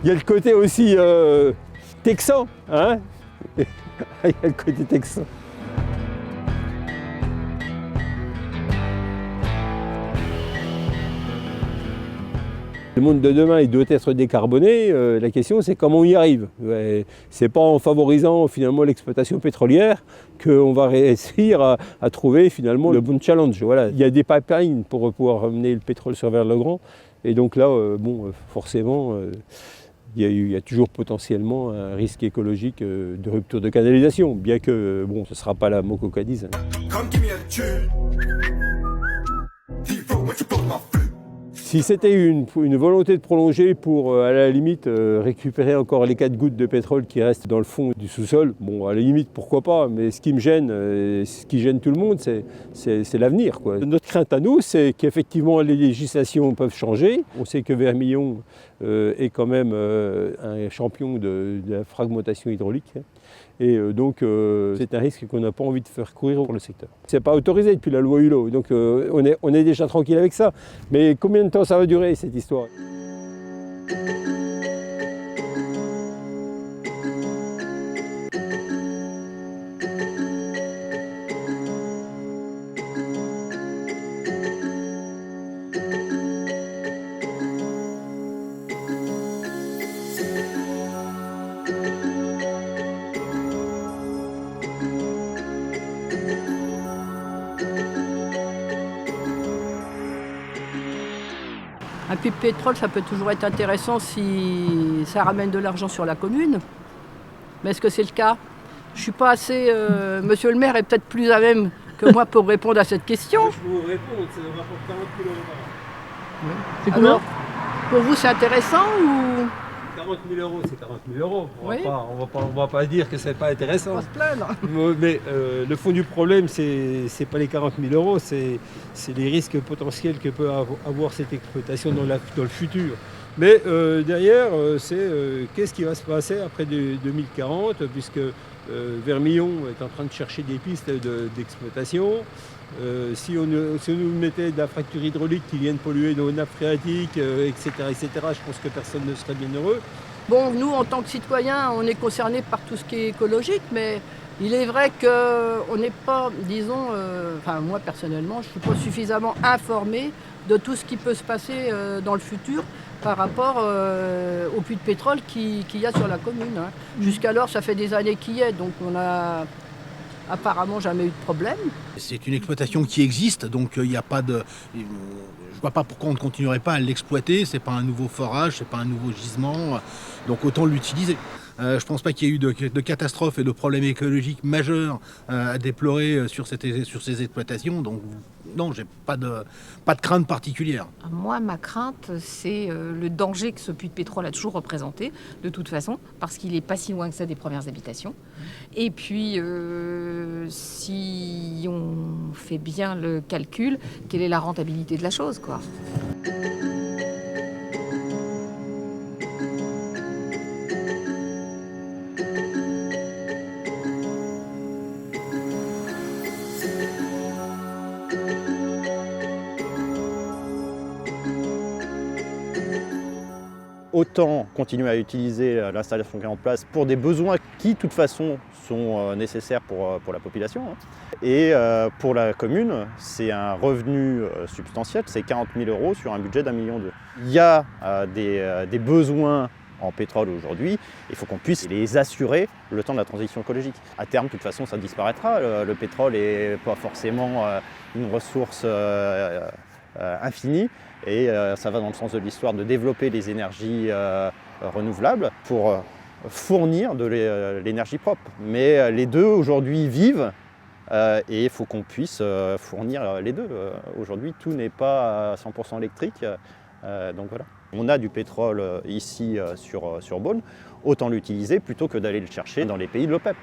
Il y a le côté aussi texan, hein. Il y a le côté texan. Le monde de demain, il doit être décarboné. La question, c'est comment on y arrive. C'est pas en favorisant finalement l'exploitation pétrolière qu'on va réussir à trouver finalement le bon challenge. Voilà. Il y a des pipelines pour pouvoir ramener le pétrole sur vers le Grand. Et donc là, forcément, il y a toujours potentiellement un risque écologique de rupture de canalisation, bien que ce ne sera pas la Mococadise. Si c'était une volonté de prolonger pour, à la limite, récupérer encore les 4 gouttes de pétrole qui restent dans le fond du sous-sol, à la limite, pourquoi pas, mais ce qui me gêne, ce qui gêne tout le monde, c'est l'avenir, quoi. Notre crainte à nous, c'est qu'effectivement les législations peuvent changer. On sait que Vermillon est quand même un champion de la fragmentation hydraulique. Et donc c'est un risque qu'on n'a pas envie de faire courir pour le secteur. C'est pas autorisé depuis la loi Hulot, donc on est déjà tranquille avec ça. Mais combien de temps ça va durer cette histoire ? Un puits de pétrole, ça peut toujours être intéressant si ça ramène de l'argent sur la commune. Mais est-ce que c'est le cas ? Je ne suis pas assez... Monsieur le maire est peut-être plus à même que moi pour répondre à cette question. Je peux vous répondre, c'est un rapport 40 kg par an. Oui. C'est combien ? Alors, pour vous, c'est intéressant ou... 40 000 €, c'est 40 000 €. Oui. On va pas dire que c'est pas intéressant. On va se plaindre. Mais le fond du problème, c'est pas les 40 000 €, c'est les risques potentiels que peut avoir cette exploitation dans le futur. Mais derrière, c'est qu'est-ce qui va se passer après 2040, puisque Vermillon est en train de chercher des pistes d'exploitation. Si on nous mettait de la fracture hydraulique qui vienne polluer nos nappes phréatiques, etc., je pense que personne ne serait bien heureux. Bon, nous, en tant que citoyens, on est concernés par tout ce qui est écologique, mais il est vrai qu'on n'est pas, disons, moi personnellement, je ne suis pas suffisamment informée de tout ce qui peut se passer dans le futur par rapport au puits de pétrole qu'il y a sur la commune. Hein. Jusqu'alors, ça fait des années qu'il y est, donc on a apparemment jamais eu de problème. C'est une exploitation qui existe, donc il n'y a pas de... Je ne vois pas pourquoi on ne continuerait pas à l'exploiter, c'est pas un nouveau forage, c'est pas un nouveau gisement, donc autant l'utiliser. Je ne pense pas qu'il y ait eu de catastrophes et de problèmes écologiques majeurs à déplorer sur ces exploitations. Donc non, j'ai pas de crainte particulière. Moi, ma crainte, c'est le danger que ce puits de pétrole a toujours représenté, de toute façon, parce qu'il n'est pas si loin que ça des premières habitations. Et puis, si on fait bien le calcul, quelle est la rentabilité de la chose, quoi. Autant continuer à utiliser l'installation qui est en place pour des besoins qui, de toute façon, sont nécessaires pour la population. Et pour la commune, c'est un revenu substantiel, c'est 40 000 € sur un budget d'1,2 million. Il y a des besoins en pétrole aujourd'hui, il faut qu'on puisse les assurer le temps de la transition écologique. À terme, de toute façon, ça disparaîtra. Le pétrole n'est pas forcément une ressource infinie. Et ça va dans le sens de l'histoire de développer les énergies renouvelables pour fournir de l'énergie propre. Mais les deux aujourd'hui vivent et il faut qu'on puisse fournir les deux. Aujourd'hui, tout n'est pas à 100% électrique. Donc voilà. On a du pétrole ici sur Beaune, autant l'utiliser plutôt que d'aller le chercher dans les pays de l'OPEP.